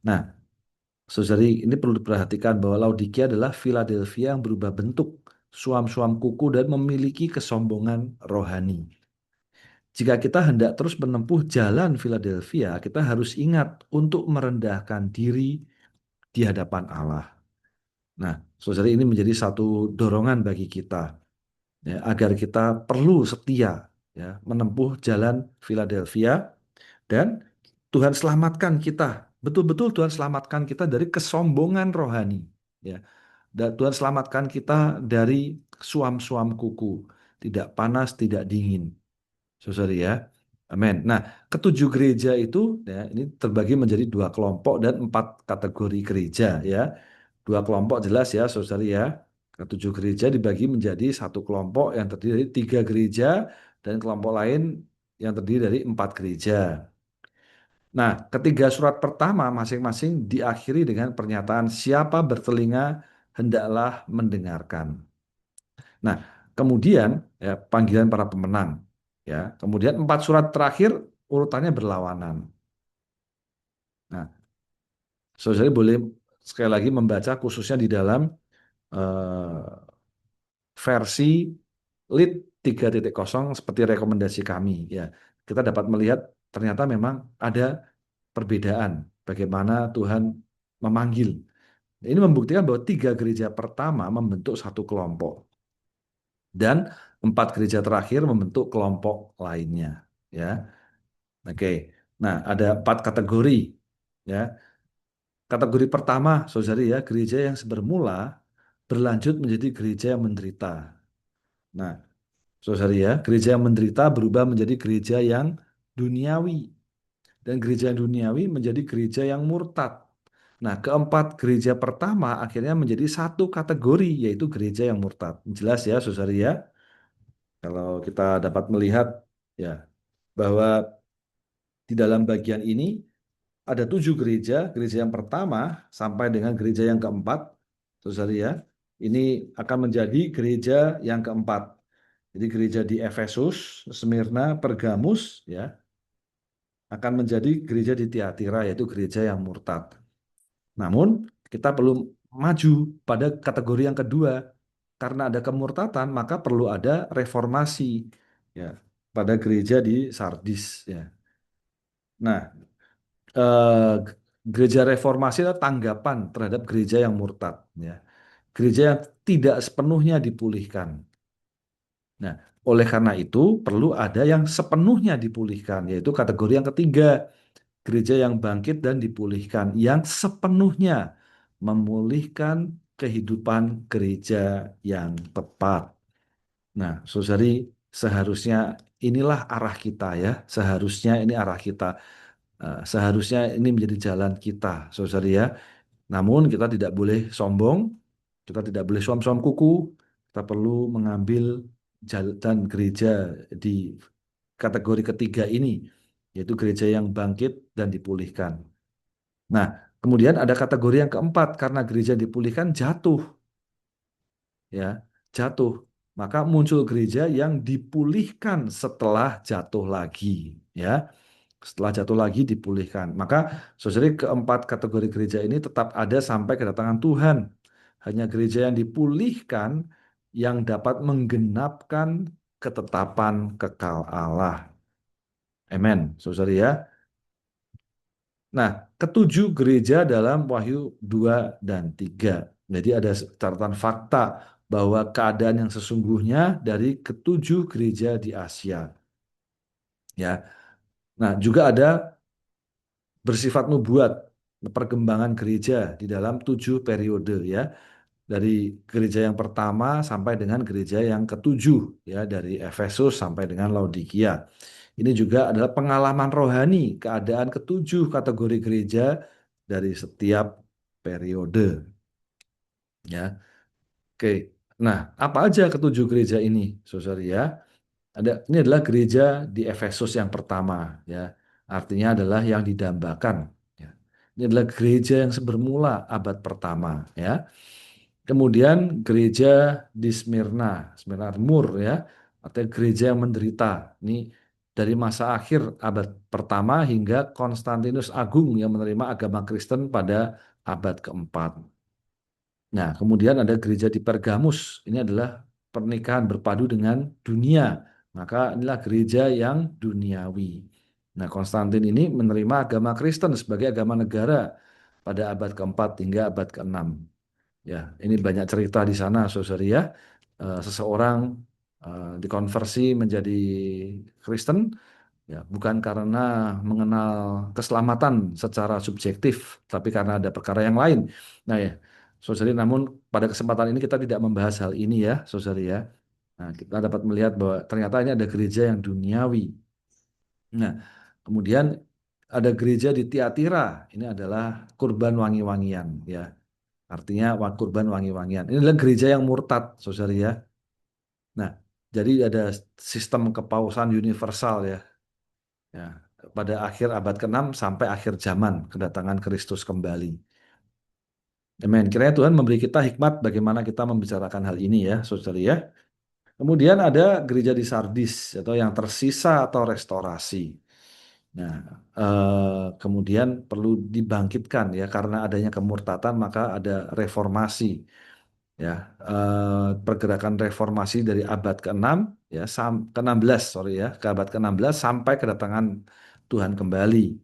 Nah, saudari, ini perlu diperhatikan bahwa Laodikia adalah Philadelphia yang berubah bentuk, suam-suam kuku dan memiliki kesombongan rohani. Jika kita hendak terus menempuh jalan Philadelphia, kita harus ingat untuk merendahkan diri di hadapan Allah. Nah, saudari, ini menjadi satu dorongan bagi kita, ya, agar kita perlu setia, ya, menempuh jalan Philadelphia, dan Tuhan selamatkan kita. Betul-betul Tuhan selamatkan kita dari kesombongan rohani. Ya. Dan Tuhan selamatkan kita dari suam-suam kuku. tidak panas, tidak dingin. Saudara ya. Amin. Nah, ketujuh gereja itu ya, ini terbagi menjadi dua kelompok dan empat kategori gereja ya. Dua kelompok jelas ya, saudara ya. Ketujuh gereja dibagi menjadi satu kelompok yang terdiri dari tiga gereja dan kelompok lain yang terdiri dari empat gereja. Nah, ketiga surat pertama masing-masing diakhiri dengan pernyataan siapa bertelinga hendaklah mendengarkan. Nah, kemudian ya panggilan para pemenang ya. Kemudian empat surat terakhir urutannya berlawanan. Nah, saudara boleh sekali lagi membaca khususnya di dalam eh, versi lead 3.0 seperti rekomendasi kami ya. Kita dapat melihat ternyata memang ada perbedaan bagaimana Tuhan memanggil. Ini membuktikan bahwa tiga gereja pertama membentuk satu kelompok dan empat gereja terakhir membentuk kelompok lainnya. Ya, oke. Nah, ada empat kategori. Ya, kategori pertama, saudari ya, gereja yang bermula berlanjut menjadi gereja yang menderita. Nah, saudari ya, gereja yang menderita berubah menjadi gereja yang duniawi dan gereja yang duniawi menjadi gereja yang murtad. Nah, keempat gereja pertama akhirnya menjadi satu kategori, yaitu gereja yang murtad. Jelas ya, saudari ya. Kalau kita dapat melihat ya bahwa di dalam bagian ini ada tujuh gereja, gereja yang pertama sampai dengan gereja yang keempat, saudari ya, ini akan menjadi gereja yang keempat. Jadi gereja di Efesus, Smyrna, Pergamus, ya, akan menjadi gereja di Tiatira, yaitu gereja yang murtad. Namun kita perlu maju pada kategori yang kedua, karena ada kemurtatan maka perlu ada reformasi, ya, pada gereja di Sardis, ya. Nah, eh, gereja reformasi adalah tanggapan terhadap gereja yang murtad, ya. Gereja yang tidak sepenuhnya dipulihkan. Nah, oleh karena itu perlu ada yang sepenuhnya dipulihkan, yaitu kategori yang ketiga, gereja yang bangkit dan dipulihkan, yang sepenuhnya memulihkan kehidupan gereja yang tepat. Nah, saudari, seharusnya inilah arah kita ya, seharusnya ini arah kita. Seharusnya ini menjadi jalan kita, saudari ya. Namun kita tidak boleh sombong, kita tidak boleh suam-suam kuku, kita perlu mengambil jalan gereja di kategori ketiga ini, yaitu gereja yang bangkit dan dipulihkan. Nah, kemudian ada kategori yang keempat, karena gereja dipulihkan jatuh, ya, jatuh. Maka muncul gereja yang dipulihkan setelah jatuh lagi, ya. Setelah jatuh lagi dipulihkan. Maka saudari keempat kategori gereja ini tetap ada sampai kedatangan Tuhan. Hanya gereja yang dipulihkan yang dapat menggenapkan ketetapan kekal Allah. Amen, saudari ya. Nah, ketujuh gereja dalam Wahyu 2 dan 3. Jadi ada catatan fakta bahwa keadaan yang sesungguhnya dari ketujuh gereja di Asia. Ya. Nah, juga ada bersifat nubuat perkembangan gereja di dalam 7 periode ya, dari gereja yang pertama sampai dengan gereja yang ketujuh ya, dari Efesus sampai dengan Laodikia. Ini juga adalah pengalaman rohani keadaan ketujuh kategori gereja dari setiap periode ya. Oke. Nah, apa aja ketujuh gereja ini, saudara ya? Ini adalah gereja di Efesus yang pertama, ya. Artinya adalah yang didambakan. Ya. Ini adalah gereja yang bermula abad pertama, ya. Kemudian gereja di Smyrna, Smyrna Mur, ya, atau gereja yang menderita. Ini dari masa akhir abad pertama hingga Konstantinus Agung yang menerima agama Kristen pada abad keempat. Nah, kemudian ada gereja di Pergamus. Ini adalah pernikahan berpadu dengan dunia. Maka inilah gereja yang duniawi. Nah, Konstantin ini menerima agama Kristen sebagai agama negara pada abad keempat hingga abad keenam. Ya, ini banyak cerita di sana, saudari ya. Seseorang dikonversi menjadi Kristen, ya, bukan karena mengenal keselamatan secara subjektif, tapi karena ada perkara yang lain. Nah ya, saudari, namun pada kesempatan ini kita tidak membahas hal ini ya, saudari ya. Nah, kita dapat melihat bahwa ternyata ini ada gereja yang duniawi. Nah, kemudian ada gereja di Tiatira. Ini adalah kurban wangi-wangian, ya. Artinya kurban wangi-wangian. Ini adalah gereja yang murtad, saudara ya. Nah, jadi ada sistem kepausan universal ya. Ya, pada akhir abad ke-6 sampai akhir zaman kedatangan Kristus kembali. Amin. Kiranya Tuhan memberi kita hikmat bagaimana kita membicarakan hal ini ya, saudara ya. Kemudian ada gereja di Sardis atau yang tersisa atau restorasi. Nah, kemudian perlu dibangkitkan ya karena adanya kemurtatan maka ada reformasi ya. Pergerakan reformasi dari abad ke-6 ya ke-16 sorry ya ke abad ke-16 sampai kedatangan Tuhan kembali.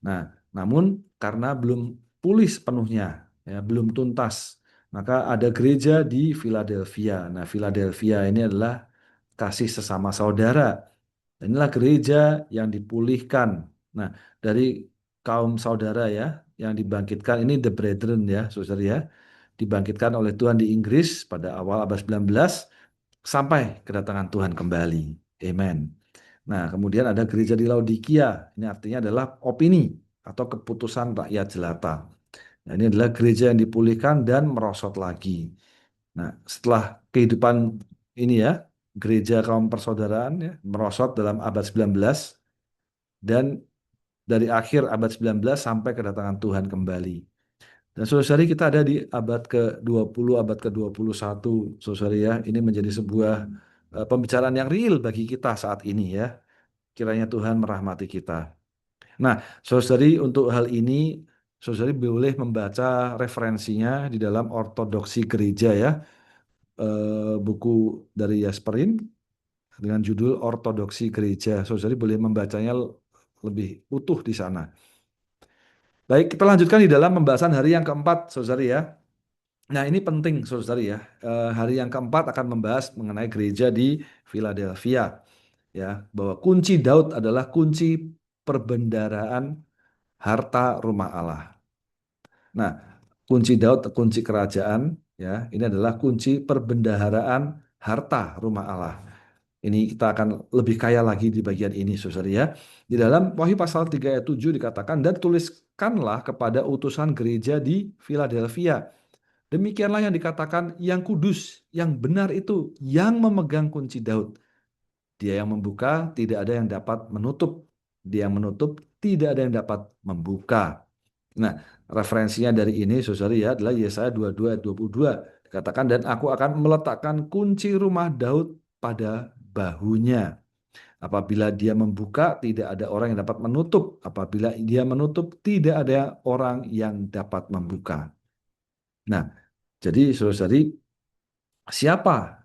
Nah, namun karena belum pulih sepenuhnya, ya, belum tuntas, maka ada gereja di Philadelphia. Nah, Philadelphia ini adalah kasih sesama saudara. Dan inilah gereja yang dipulihkan. Nah, dari kaum saudara ya, yang dibangkitkan ini the brethren ya, saudara ya, dibangkitkan oleh Tuhan di Inggris pada awal abad 19 sampai kedatangan Tuhan kembali. Amen. Nah, kemudian ada gereja di Laodikia. Ini artinya adalah opini atau keputusan rakyat jelata. Nah, ini adalah gereja yang dipulihkan dan merosot lagi. Nah, setelah kehidupan ini ya, gereja kaum persaudaraan ya, merosot dalam abad 19 dan dari akhir abad 19 sampai kedatangan Tuhan kembali. Dan saudari kita ada di abad ke-20, abad ke-21, saudari ya. Ini menjadi sebuah pembicaraan yang real bagi kita saat ini ya. Kiranya Tuhan merahmati kita. Nah, saudari untuk hal ini, saudari boleh membaca referensinya di dalam Ortodoksi Gereja ya. Buku dari Jasperin dengan judul Ortodoksi Gereja. Saudari boleh membacanya lebih utuh di sana. Baik, kita lanjutkan di dalam pembahasan hari yang keempat, saudari ya. Nah, ini penting, saudari ya. Hari yang keempat akan membahas mengenai gereja di Philadelphia, ya, bahwa kunci Daud adalah kunci perbendaharaan harta rumah Allah. Nah, kunci Daud, kunci kerajaan, ya, ini adalah kunci perbendaharaan harta rumah Allah. Ini kita akan lebih kaya lagi di bagian ini, saudara ya. Di dalam Wahyu pasal 3 ayat 7 dikatakan, dan tuliskanlah kepada utusan gereja di Philadelphia. Demikianlah yang dikatakan yang kudus, yang benar itu, yang memegang kunci Daud. Dia yang membuka, tidak ada yang dapat menutup. Dia yang menutup, tidak ada yang dapat membuka. Nah, referensinya dari ini, saudara ya, adalah Yesaya 22 ayat 22. Dikatakan, dan aku akan meletakkan kunci rumah Daud pada bahunya. Apabila dia membuka, tidak ada orang yang dapat menutup. Apabila dia menutup, tidak ada orang yang dapat membuka. Nah, jadi saudari, siapa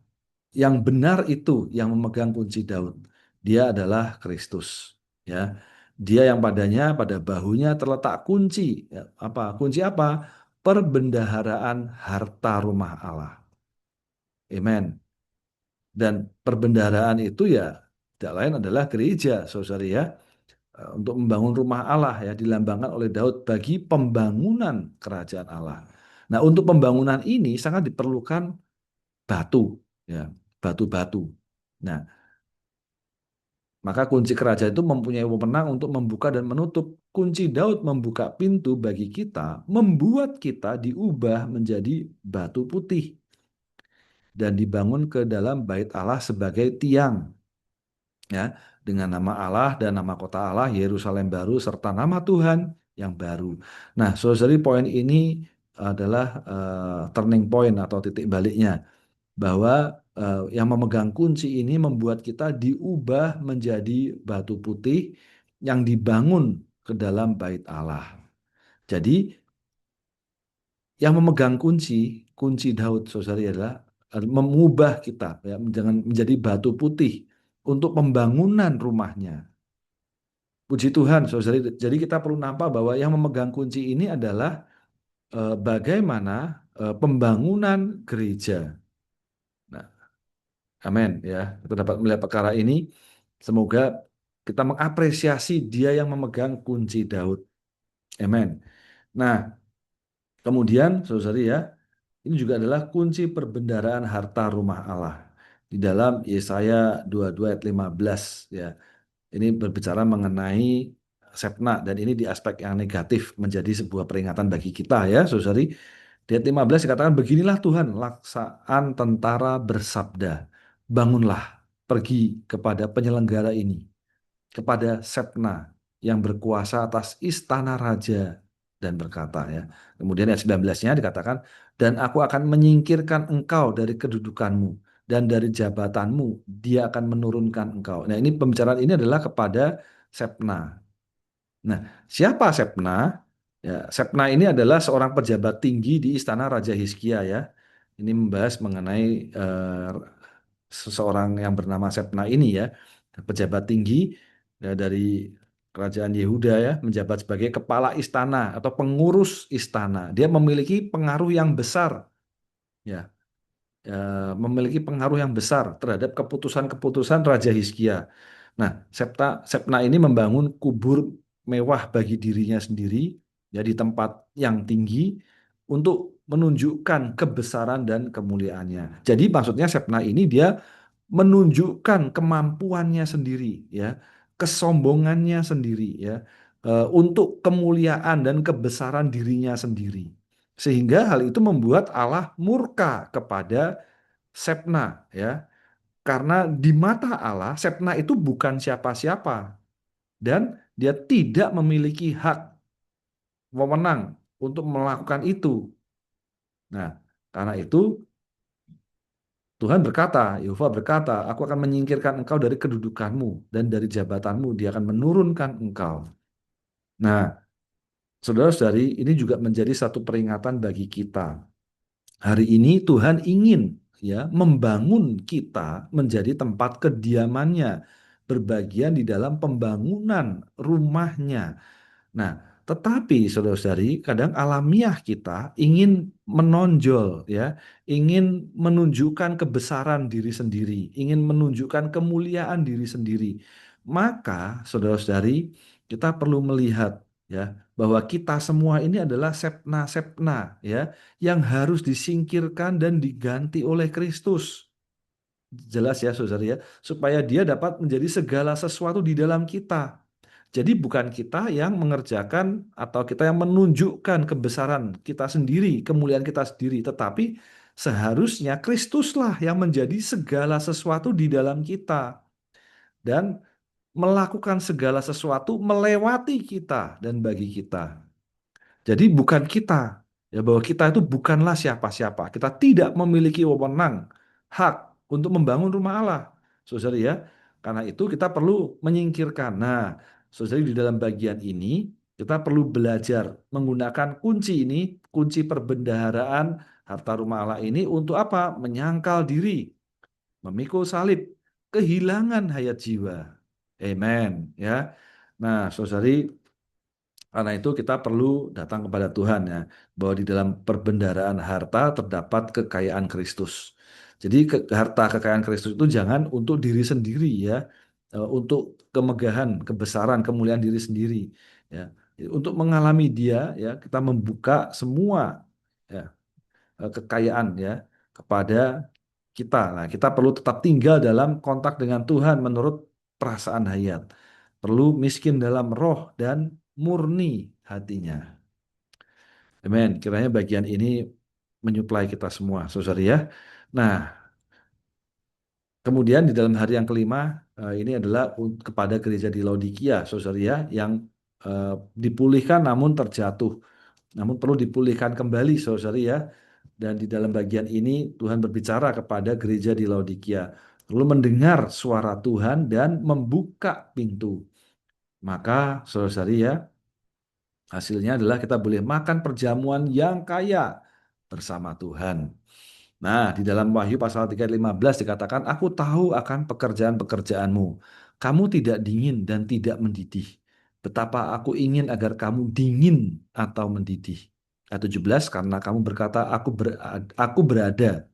yang benar itu yang memegang kunci Daud? Dia adalah Kristus, ya. Dia yang pada bahunya terletak kunci. Ya, apa? Kunci apa? Perbendaharaan harta rumah Allah. Amen. Dan perbendaharaan itu ya tidak lain adalah gereja, saudara ya. Untuk membangun rumah Allah ya dilambangkan oleh Daud bagi pembangunan kerajaan Allah. Nah, untuk pembangunan ini sangat diperlukan batu, ya, batu-batu. Nah, maka kunci kerajaan itu mempunyai wewenang untuk membuka dan menutup. Kunci Daud membuka pintu bagi kita, membuat kita diubah menjadi batu putih dan dibangun ke dalam bait Allah sebagai tiang, ya, dengan nama Allah dan nama kota Allah Yerusalem baru serta nama Tuhan yang baru. Nah, saudari, poin ini adalah turning point atau titik baliknya, bahwa yang memegang kunci ini membuat kita diubah menjadi batu putih yang dibangun ke dalam bait Allah. Jadi yang memegang kunci Daud, saudari, adalah mengubah kita ya, jangan menjadi batu putih untuk pembangunan rumahnya. Puji Tuhan, saudari. Jadi kita perlu nampak bahwa yang memegang kunci ini adalah bagaimana pembangunan gereja. Nah, amin ya. Kita dapat melihat perkara ini. Semoga kita mengapresiasi dia yang memegang kunci Daud. Amin. Nah, kemudian saudari ya, ini juga adalah kunci perbendaharaan harta rumah Allah. di dalam Yesaya 22 ayat 15 ya. Ini berbicara mengenai Setna dan ini di aspek yang negatif menjadi sebuah peringatan bagi kita ya, saudari. Di ayat 15 dikatakan beginilah Tuhan laksaan tentara bersabda, bangunlah, pergi kepada penyelenggara ini, kepada Setna yang berkuasa atas istana raja dan berkata ya. Kemudian ayat 19-nya dikatakan dan aku akan menyingkirkan engkau dari kedudukanmu dan dari jabatanmu dia akan menurunkan engkau. Nah, ini pembicaraan ini adalah kepada Setna. Nah, siapa Sepna? Ya, Sepna ini adalah seorang pejabat tinggi di istana Raja Hizkia ya. Ini membahas mengenai seseorang yang bernama Sepna ini ya, pejabat tinggi ya, dari kerajaan Yehuda ya, menjabat sebagai kepala istana atau pengurus istana. Dia memiliki pengaruh yang besar ya, memiliki pengaruh yang besar terhadap keputusan-keputusan Raja Hizkia. Nah, Sepna ini membangun kubur mewah bagi dirinya sendiri ya di tempat yang tinggi untuk menunjukkan kebesaran dan kemuliaannya. Jadi maksudnya Sepna ini dia menunjukkan kemampuannya sendiri ya, kesombongannya sendiri ya, untuk kemuliaan dan kebesaran dirinya sendiri. Sehingga hal itu membuat Allah murka kepada Sepna ya. Karena di mata Allah Sepna itu bukan siapa-siapa dan dia tidak memiliki hak wewenang untuk melakukan itu. Nah, karena itu Tuhan berkata, Yehova berkata, aku akan menyingkirkan engkau dari kedudukanmu dan dari jabatanmu, dia akan menurunkan engkau. Nah, saudara-saudari, ini juga menjadi satu peringatan bagi kita. Hari ini Tuhan ingin ya membangun kita menjadi tempat kediamannya, berbagian di dalam pembangunan rumahnya. Nah, tetapi saudara-saudari, kadang alamiah kita ingin menonjol ya, ingin menunjukkan kebesaran diri sendiri, ingin menunjukkan kemuliaan diri sendiri. Maka saudara-saudari, kita perlu melihat ya bahwa kita semua ini adalah sepna-sepna ya yang harus disingkirkan dan diganti oleh Kristus. Jelas ya saudara ya, supaya dia dapat menjadi segala sesuatu di dalam kita. Jadi bukan kita yang mengerjakan atau kita yang menunjukkan kebesaran kita sendiri, kemuliaan kita sendiri, tetapi seharusnya Kristuslah yang menjadi segala sesuatu di dalam kita dan melakukan segala sesuatu melewati kita dan bagi kita. Jadi bukan kita, ya bahwa kita itu bukanlah siapa-siapa. Kita tidak memiliki wewenang, hak untuk membangun rumah Allah. Saudara ya, karena itu kita perlu menyingkirkan. Nah, saudara di dalam bagian ini kita perlu belajar menggunakan kunci ini, kunci perbendaharaan harta rumah Allah ini untuk apa? Menyangkal diri, memikul salib, kehilangan hayat jiwa. Amen. Ya. Nah, saudari, karena itu kita perlu datang kepada Tuhan ya, bahwa di dalam perbendaharaan harta terdapat kekayaan Kristus. Jadi harta kekayaan Kristus itu jangan untuk diri sendiri ya, untuk kemegahan, kebesaran, kemuliaan diri sendiri ya. Untuk mengalami dia ya, kita membuka semua ya, kekayaan ya kepada kita. Nah, kita perlu tetap tinggal dalam kontak dengan Tuhan menurut perasaan hayat. Perlu miskin dalam roh dan murni hatinya. Amin. Kiranya bagian ini menyuplai kita semua, saudara ya. Nah, kemudian di dalam hari yang kelima, ini adalah kepada gereja di Laodikia, saudara ya, yang dipulihkan namun terjatuh. Namun perlu dipulihkan kembali, saudara ya. Dan di dalam bagian ini Tuhan berbicara kepada gereja di Laodikia. Lalu mendengar suara Tuhan dan membuka pintu. Maka saudara ya, hasilnya adalah kita boleh makan perjamuan yang kaya bersama Tuhan. Nah, di dalam Wahyu pasal 3 ayat 15 dikatakan, aku tahu akan pekerjaan-pekerjaanmu. Kamu tidak dingin dan tidak mendidih. Betapa aku ingin agar kamu dingin atau mendidih. Ayat 17, karena kamu berkata, aku berada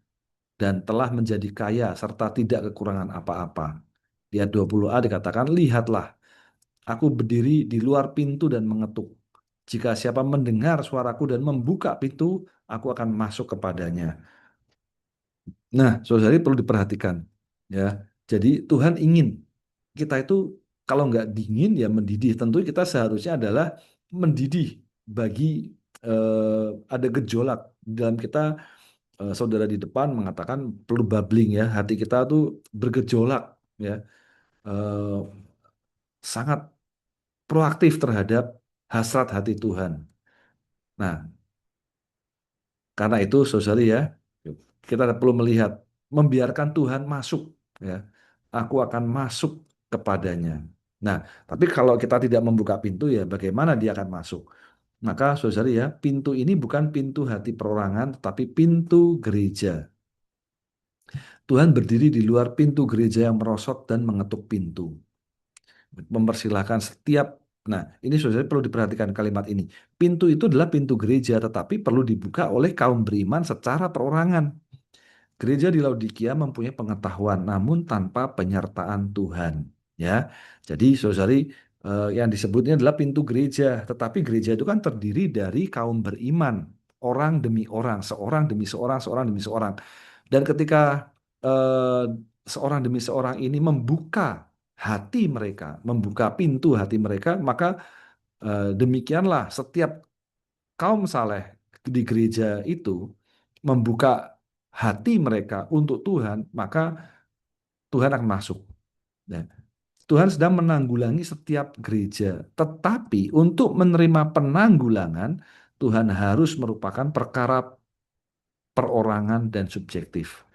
dan telah menjadi kaya serta tidak kekurangan apa-apa. Di ayat 20a dikatakan, lihatlah, aku berdiri di luar pintu dan mengetuk. Jika siapa mendengar suaraku dan membuka pintu, aku akan masuk kepadanya. Nah, saudari perlu diperhatikan. ya. Jadi Tuhan ingin kita itu kalau nggak dingin ya mendidih. Tentu kita seharusnya adalah mendidih bagi ada gejolak di dalam kita. Saudara di depan mengatakan perlu bubbling ya, hati kita tuh bergejolak ya, eh, sangat proaktif terhadap hasrat hati Tuhan. Nah, karena itu saudari ya, kita perlu melihat, membiarkan Tuhan masuk ya. Aku akan masuk kepadanya. Nah, tapi kalau kita tidak membuka pintu ya bagaimana dia akan masuk? Maka saudari ya, pintu ini bukan pintu hati perorangan, tetapi pintu gereja. Tuhan berdiri di luar pintu gereja yang merosot dan mengetuk pintu. Mempersilahkan setiap. Nah, ini saudara perlu diperhatikan kalimat ini. Pintu itu adalah pintu gereja, tetapi perlu dibuka oleh kaum beriman secara perorangan. Gereja di Laodikia mempunyai pengetahuan, namun tanpa penyertaan Tuhan. Ya, jadi saudari, yang disebutnya adalah pintu gereja, tetapi gereja itu kan terdiri dari kaum beriman, orang demi orang, seorang demi seorang, seorang demi seorang. Dan ketika eh, seorang demi seorang ini membuka hati mereka, membuka pintu hati mereka, maka demikianlah setiap kaum saleh di gereja itu membuka hati mereka untuk Tuhan, maka Tuhan akan masuk. Ya. Tuhan sedang menanggulangi setiap gereja, tetapi untuk menerima penanggulangan, Tuhan harus merupakan perkara perorangan dan subjektif.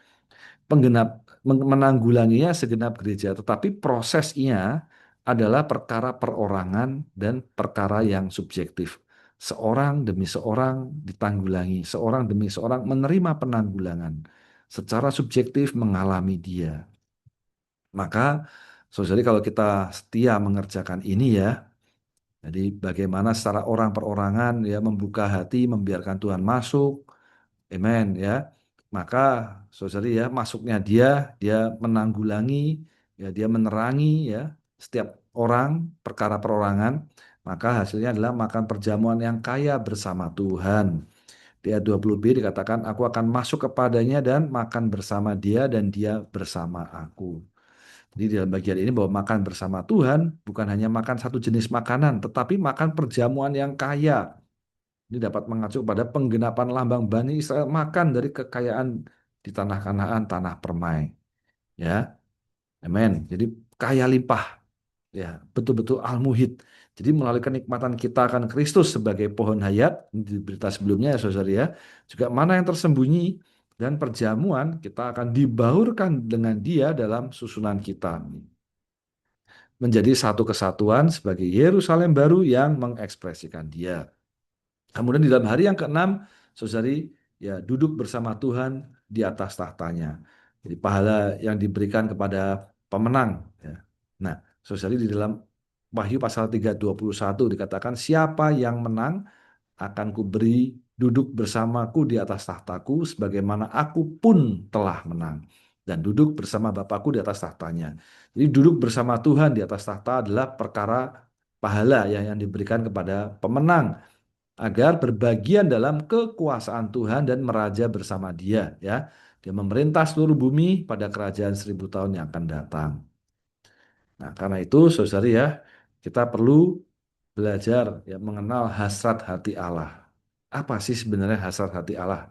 Menanggulanginya segenap gereja, tetapi prosesnya adalah perkara perorangan dan perkara yang subjektif. Seorang demi seorang ditanggulangi, seorang demi seorang menerima penanggulangan. Secara subjektif mengalami dia. Maka, saudari kalau kita setia mengerjakan ini ya, jadi bagaimana secara orang perorangan ya membuka hati, membiarkan Tuhan masuk, amen ya. Maka saudari ya masuknya dia menanggulangi, ya dia menerangi ya setiap orang perkara perorangan, maka hasilnya adalah makan perjamuan yang kaya bersama Tuhan. Di ayat 20b dikatakan, aku akan masuk kepadanya dan makan bersama dia dan dia bersama aku. Jadi dalam bagian ini bahwa makan bersama Tuhan bukan hanya makan satu jenis makanan, tetapi makan perjamuan yang kaya. Ini dapat mengacu pada penggenapan lambang Bani Israel makan dari kekayaan di tanah Kanaan, tanah permai. Ya, amin. Jadi kaya limpah, ya betul-betul al-muhid. Jadi melalui kenikmatan kita akan Kristus sebagai pohon hayat di berita sebelumnya ya saudara ya, juga mana yang tersembunyi dan perjamuan kita akan dibaurkan dengan Dia dalam susunan kita menjadi satu kesatuan sebagai Yerusalem baru yang mengekspresikan Dia. Kemudian di dalam hari yang keenam, saudari, ya duduk bersama Tuhan di atas tahtanya. Jadi pahala yang diberikan kepada pemenang. Ya. Nah, saudari di dalam Wahyu pasal 3:21 dikatakan, siapa yang menang akan kuberi duduk bersamaku di atas tahtaku sebagaimana aku pun telah menang dan duduk bersama Bapakku di atas tahtanya. Jadi duduk bersama Tuhan di atas tahta adalah perkara pahala yang diberikan kepada pemenang agar berbagian dalam kekuasaan Tuhan dan meraja bersama Dia ya. Dia memerintah seluruh bumi pada kerajaan 1000 tahun yang akan datang. Nah, karena itu saudari ya, kita perlu belajar ya mengenal hasrat hati Allah. Apa sih sebenarnya hasrat hati Allah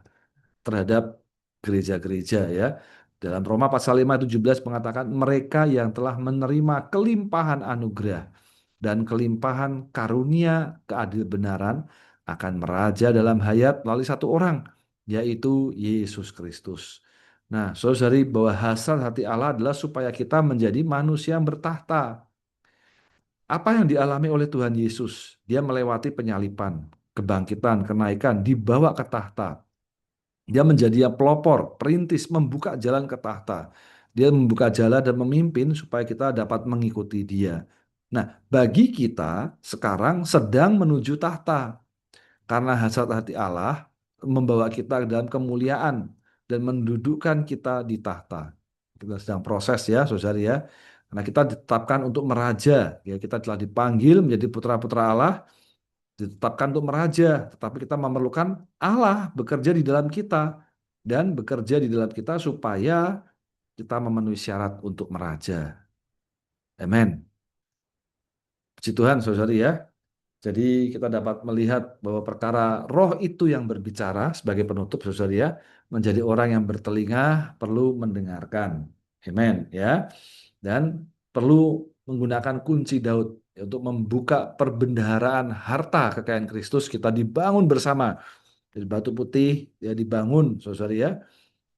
terhadap gereja-gereja ya? Dalam Roma pasal 5:17 mengatakan mereka yang telah menerima kelimpahan anugerah dan kelimpahan karunia keadilan akan meraja dalam hayat melalui satu orang, yaitu Yesus Kristus. Nah, saudari bahwa hasrat hati Allah adalah supaya kita menjadi manusia yang bertahta. Apa yang dialami oleh Tuhan Yesus? Dia melewati penyalipan, kebangkitan, kenaikan, dibawa ke tahta. Dia menjadi yang pelopor, perintis, membuka jalan ke tahta. Dia membuka jalan dan memimpin supaya kita dapat mengikuti dia. Nah, bagi kita sekarang sedang menuju tahta. Karena hasrat hati Allah membawa kita dalam kemuliaan dan mendudukkan kita di tahta. Kita sedang proses ya, saudari ya. Karena kita ditetapkan untuk meraja, ya kita telah dipanggil menjadi putra-putra Allah, ditetapkan untuk meraja, tetapi kita memerlukan Allah bekerja di dalam kita dan bekerja di dalam kita supaya kita memenuhi syarat untuk meraja. Amin. Puji Tuhan, saudari ya. Jadi kita dapat melihat bahwa perkara roh itu yang berbicara sebagai penutup, saudari ya, menjadi orang yang bertelinga perlu mendengarkan. Amin ya. Dan perlu menggunakan kunci Daud untuk membuka perbendaharaan harta kekayaan Kristus, kita dibangun bersama. Dari batu putih ya dibangun, saudari ya.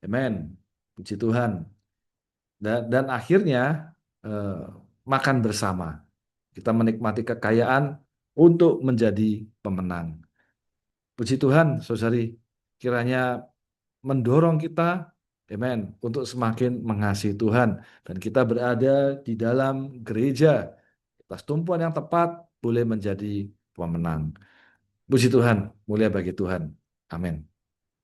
Amin. Puji Tuhan. Dan akhirnya eh, makan bersama. Kita menikmati kekayaan untuk menjadi pemenang. Puji Tuhan, saudari, kiranya mendorong kita, amen, untuk semakin mengasihi Tuhan. Dan kita berada di dalam gereja, atas tumpuan yang tepat, boleh menjadi pemenang. Puji Tuhan, mulia bagi Tuhan. Amin.